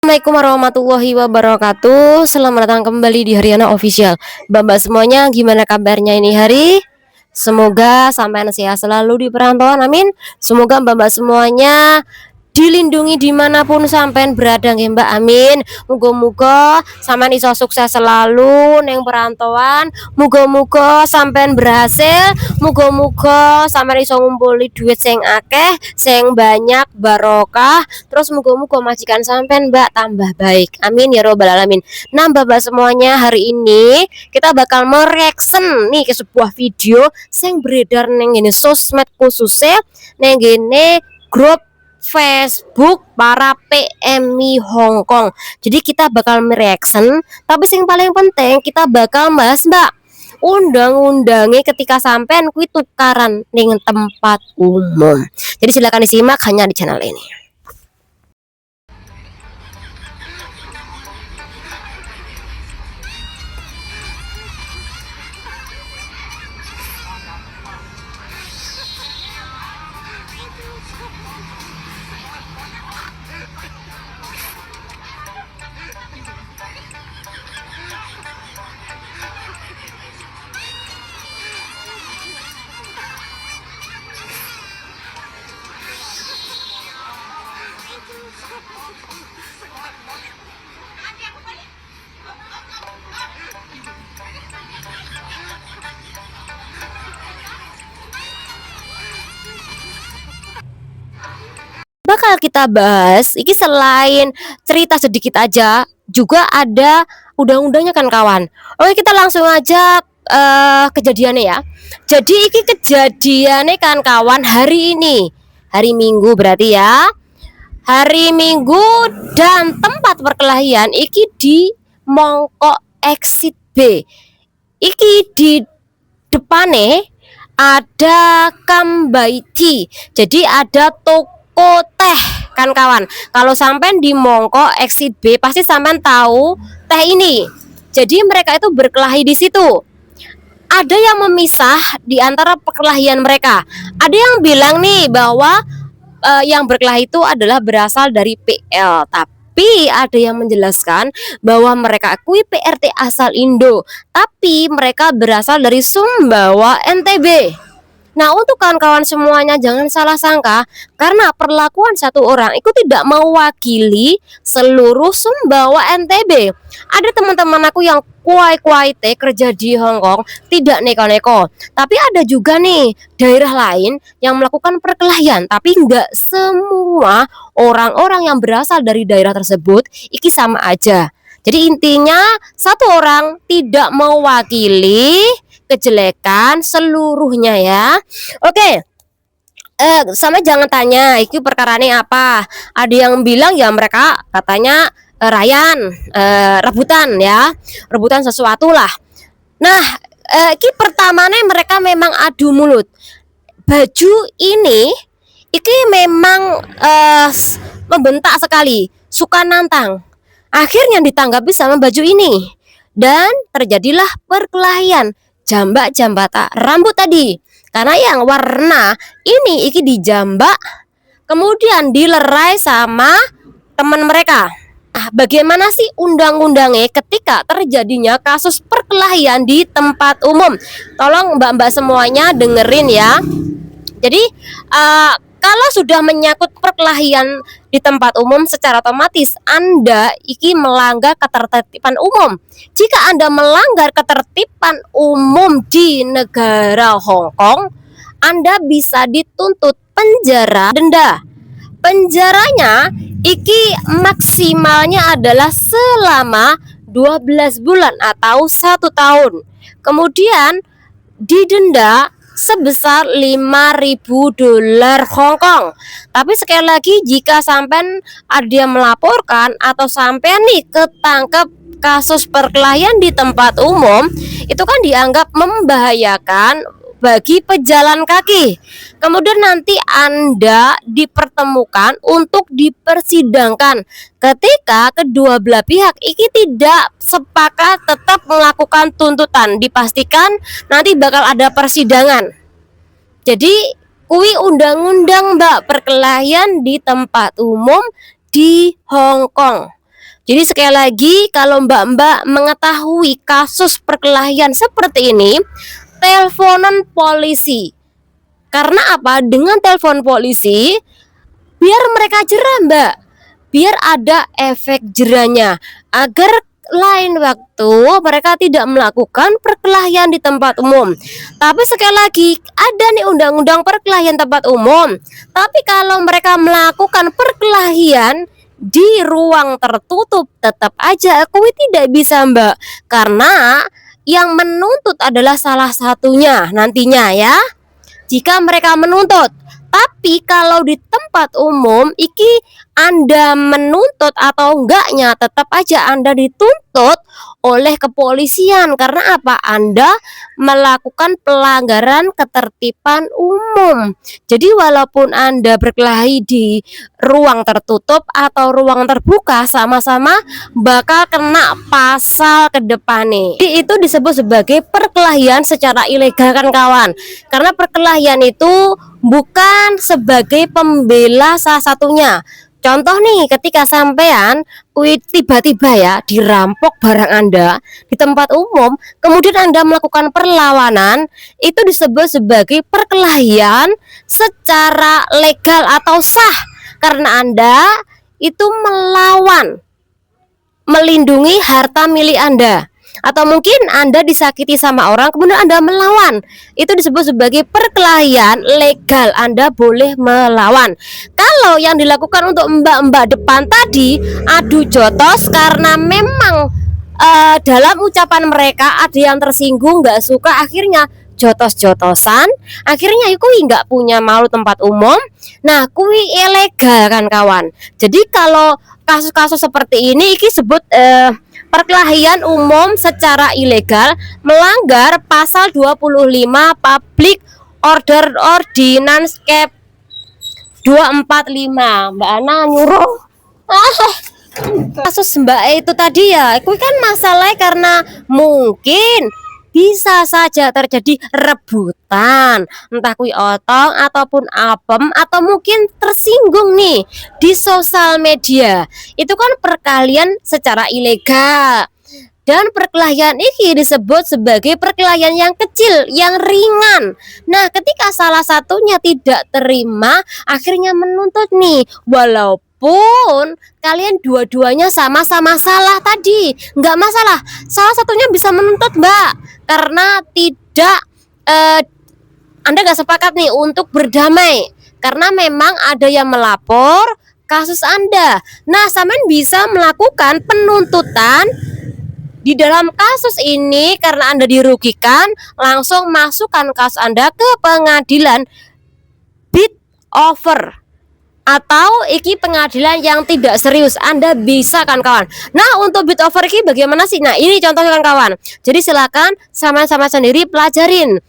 Assalamualaikum warahmatullahi wabarakatuh. Selamat datang kembali di Haryana Official. Mbak semuanya, gimana kabarnya ini hari? Semoga sampai sehat selalu di perantauan, amin. Semoga mbak semuanya dilindungi dimanapun sampean berada nggih Mbak, amin. Muga-muga sampean iso sukses selalu neng perantauan. Muga-muga sampean berhasil. Muga-muga sampean iso ngumpuli duit sing akeh, sing banyak, barokah. Terus muga-muga majikan sampean Mbak tambah baik, amin ya robbal alamin. Nah Mbak semuanya, hari ini kita bakal mereaction nih ke sebuah video sing beredar neng gini sosmed, khususnya neng gini grup Facebook para PMI Hong Kong. Jadi kita bakal mereaction, tapi yang paling penting kita bakal bahas Mbak undang-undangnya ketika sampean kuwi tukaran dengan tempat umum. Jadi silakan disimak hanya di channel ini. Bakal kita bahas iki selain cerita sedikit aja, juga ada undang-undangnya kan kawan. Oke, kita langsung aja kejadiannya ya. Jadi iki kejadiannya kan kawan hari ini, hari Minggu berarti ya. Hari Minggu dan tempat perkelahian iki di Mongkok Exit B. Iki di depannya ada Kambaiti. Jadi ada toko teh kan kawan. Kalau sampai di Mongkok Exit B pasti sampai tahu teh ini. Jadi mereka itu berkelahi di situ. Ada yang memisah di antara perkelahian mereka. Ada yang bilang nih bahwa yang berkelahi itu adalah berasal dari PL, tapi ada yang menjelaskan bahwa mereka akui PRT asal Indo, tapi mereka berasal dari Sumbawa NTB. Nah, untuk kawan-kawan semuanya jangan salah sangka karena perlakuan satu orang itu tidak mewakili seluruh Sumbawa NTB. Ada teman-teman aku yang kuai-kuai teh kerja di Hong Kong tidak neko-neko. Tapi ada juga nih daerah lain yang melakukan perkelahian, tapi enggak semua orang-orang yang berasal dari daerah tersebut iki sama aja. Jadi intinya satu orang tidak mewakili kejelekan seluruhnya ya. Oke. Sama jangan tanya iki perkaranya apa. Ada yang bilang ya mereka katanya Ryan rebutan ya. Rebutan sesuatu lah. Nah, iki pertamanya mereka memang adu mulut. Baju ini iki memang membentak sekali, suka nantang. Akhirnya ditanggapi sama baju ini dan terjadilah perkelahian jambak-jambata rambut tadi. Karena yang warna ini iki dijambak kemudian dilerai sama teman mereka. Bagaimana sih undang-undangnya ketika terjadinya kasus perkelahian di tempat umum? Tolong mbak-mbak semuanya dengerin ya. Jadi kalau sudah menyangkut perkelahian di tempat umum, secara otomatis Anda iki melanggar ketertiban umum. Jika Anda melanggar ketertiban umum di negara Hong Kong, Anda bisa dituntut penjara denda. Penjaranya iki maksimalnya adalah selama 12 bulan atau 1 tahun. Kemudian didenda sebesar 5.000 dolar Hong Kong. Tapi sekali lagi jika sampai ada melaporkan atau sampai nih ketangkep kasus perkelahian di tempat umum, itu kan dianggap membahayakan bagi pejalan kaki. Kemudian nanti Anda dipertemukan untuk dipersidangkan. Ketika kedua belah pihak iki tidak sepakat tetap melakukan tuntutan, dipastikan nanti bakal ada persidangan. Jadi kui undang-undang Mbak perkelahian di tempat umum di Hong Kong. Jadi sekali lagi, kalau Mbak-Mbak mengetahui kasus perkelahian seperti ini, teleponan polisi. Karena apa? Dengan telepon polisi, biar mereka jerah, Mbak. Biar ada efek jerahnya, agar lain waktu mereka tidak melakukan perkelahian di tempat umum. Tapi sekali lagi, ada nih undang-undang perkelahian tempat umum. Tapi kalau mereka melakukan perkelahian di ruang tertutup, tetap aja aku tidak bisa, Mbak. Karena yang menuntut adalah salah satunya nantinya ya, jika mereka menuntut. Tapi kalau di tempat umum iki Anda menuntut atau enggaknya, tetap aja Anda dituntut oleh kepolisian. Karena apa? Anda melakukan pelanggaran ketertiban umum. Jadi walaupun Anda berkelahi di ruang tertutup atau ruang terbuka, sama-sama bakal kena pasal ke depan nih. Jadi itu disebut sebagai perkelahian secara ilegal kan kawan. Karena perkelahian itu bukan sebagai pembela salah satunya. Contoh nih, ketika sampean tiba-tiba ya dirampok barang Anda di tempat umum, kemudian Anda melakukan perlawanan, itu disebut sebagai perkelahian secara legal atau sah, karena Anda itu melawan, melindungi harta milik Anda. Atau mungkin Anda disakiti sama orang, kemudian Anda melawan, itu disebut sebagai perkelahian legal. Anda boleh melawan. Kalau yang dilakukan untuk mbak-mbak depan tadi adu jotos, karena memang dalam ucapan mereka ada yang tersinggung, nggak suka, akhirnya jotos-jotosan, akhirnya kui nggak punya malu tempat umum. Nah, kui ilegal kan kawan. Jadi kalau kasus-kasus seperti ini iki sebut perkelahian umum secara ilegal, melanggar pasal 25 Public Order Ordinance Cap 245. Mbak Ana nyuruh. Kasus Mbak itu tadi ya, itu kan masalahnya karena mungkin bisa saja terjadi rebutan, entah kui otong ataupun apem, atau mungkin tersinggung nih di sosial media. Itu kan perkelahian secara ilegal. Dan perkelahian ini disebut sebagai perkelahian yang kecil, yang ringan. Nah, ketika salah satunya tidak terima, akhirnya menuntut nih, walaupun kalian dua-duanya sama-sama salah tadi, nggak masalah. Salah satunya bisa menuntut, Mbak, karena tidak Anda nggak sepakat nih untuk berdamai, karena memang ada yang melapor kasus Anda. Nah, sampean bisa melakukan penuntutan di dalam kasus ini. Karena Anda dirugikan, langsung masukkan kasus Anda ke pengadilan bid over atau iki pengadilan yang tidak serius. Anda bisa kan kawan. Nah, untuk bid over ini bagaimana sih? Nah, ini contohnya kan kawan. Jadi silakan sama-sama sendiri pelajarin.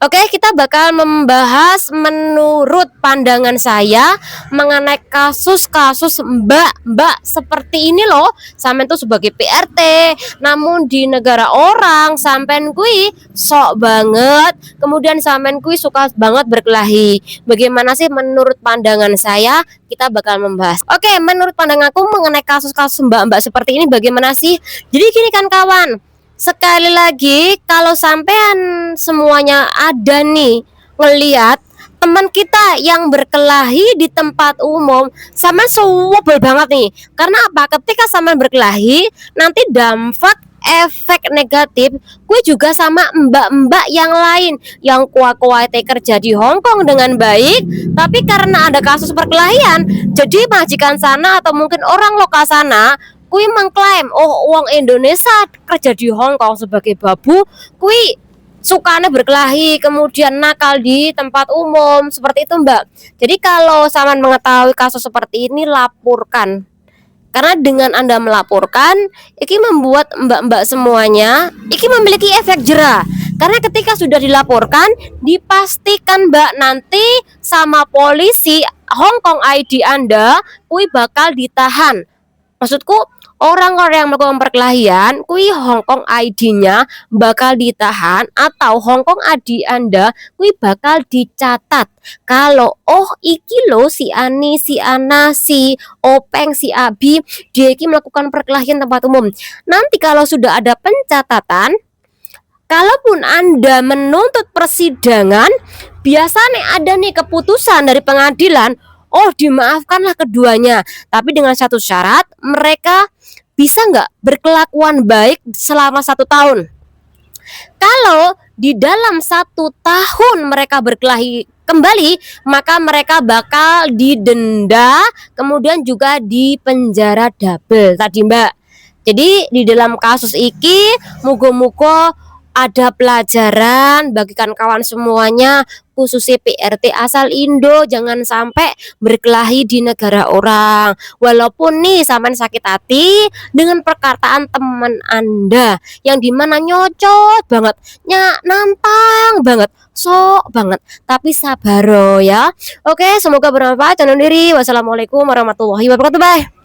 Oke, kita bakal membahas menurut pandangan saya mengenai kasus-kasus mbak-mbak seperti ini loh. Sampean tuh sebagai PRT, namun di negara orang sampean kui sok banget, kemudian sampean kui suka banget berkelahi. Bagaimana sih menurut pandangan saya? Kita bakal membahas. Oke, menurut pandangan aku mengenai kasus-kasus mbak-mbak seperti ini bagaimana sih? Jadi gini kan kawan, sekali lagi, kalau sampean semuanya ada nih ngelihat teman kita yang berkelahi di tempat umum, sampean sebel banget nih. Karena apa? Ketika sampean berkelahi, nanti dampak efek negatif gue juga sama mbak-mbak yang lain yang kuat-kuat kerja di Hong Kong dengan baik, tapi karena ada kasus perkelahian, jadi majikan sana atau mungkin orang lokal sana kui mengklaim, oh uang Indonesia kerja di Hong Kong sebagai babu, kui sukanya berkelahi, kemudian nakal di tempat umum, seperti itu Mbak. Jadi kalau sampean mengetahui kasus seperti ini, laporkan. Karena dengan Anda melaporkan, iki membuat mbak-mbak semuanya iki memiliki efek jera. Karena ketika sudah dilaporkan, dipastikan Mbak nanti sama polisi Hong Kong ID Anda kui bakal ditahan. Maksudku orang-orang yang melakukan perkelahian kui Hongkong ID-nya bakal ditahan atau Hongkong ID Anda kui bakal dicatat. Kalau oh iki lo si Ani, si Ana, si Openg, si Abi dia iki melakukan perkelahian tempat umum. Nanti kalau sudah ada pencatatan, kalaupun Anda menuntut persidangan, biasanya ada nih keputusan dari pengadilan, oh dimaafkanlah keduanya, tapi dengan satu syarat, mereka bisa nggak berkelakuan baik selama 1 tahun. Kalau di dalam 1 tahun mereka berkelahi kembali, maka mereka bakal didenda, kemudian juga dipenjara double tadi Mbak. Jadi di dalam kasus iki mugo-mugo ada pelajaran bagikan kawan semuanya, khususnya PRT asal Indo, jangan sampai berkelahi di negara orang. Walaupun nih sampean sakit hati dengan perkataan teman Anda yang dimana nyocot banget, nantang banget, sok banget, tapi sabar ya. Oke, semoga bermanfaat. Jangan diri. Wassalamualaikum warahmatullahi wabarakatuh. Bye.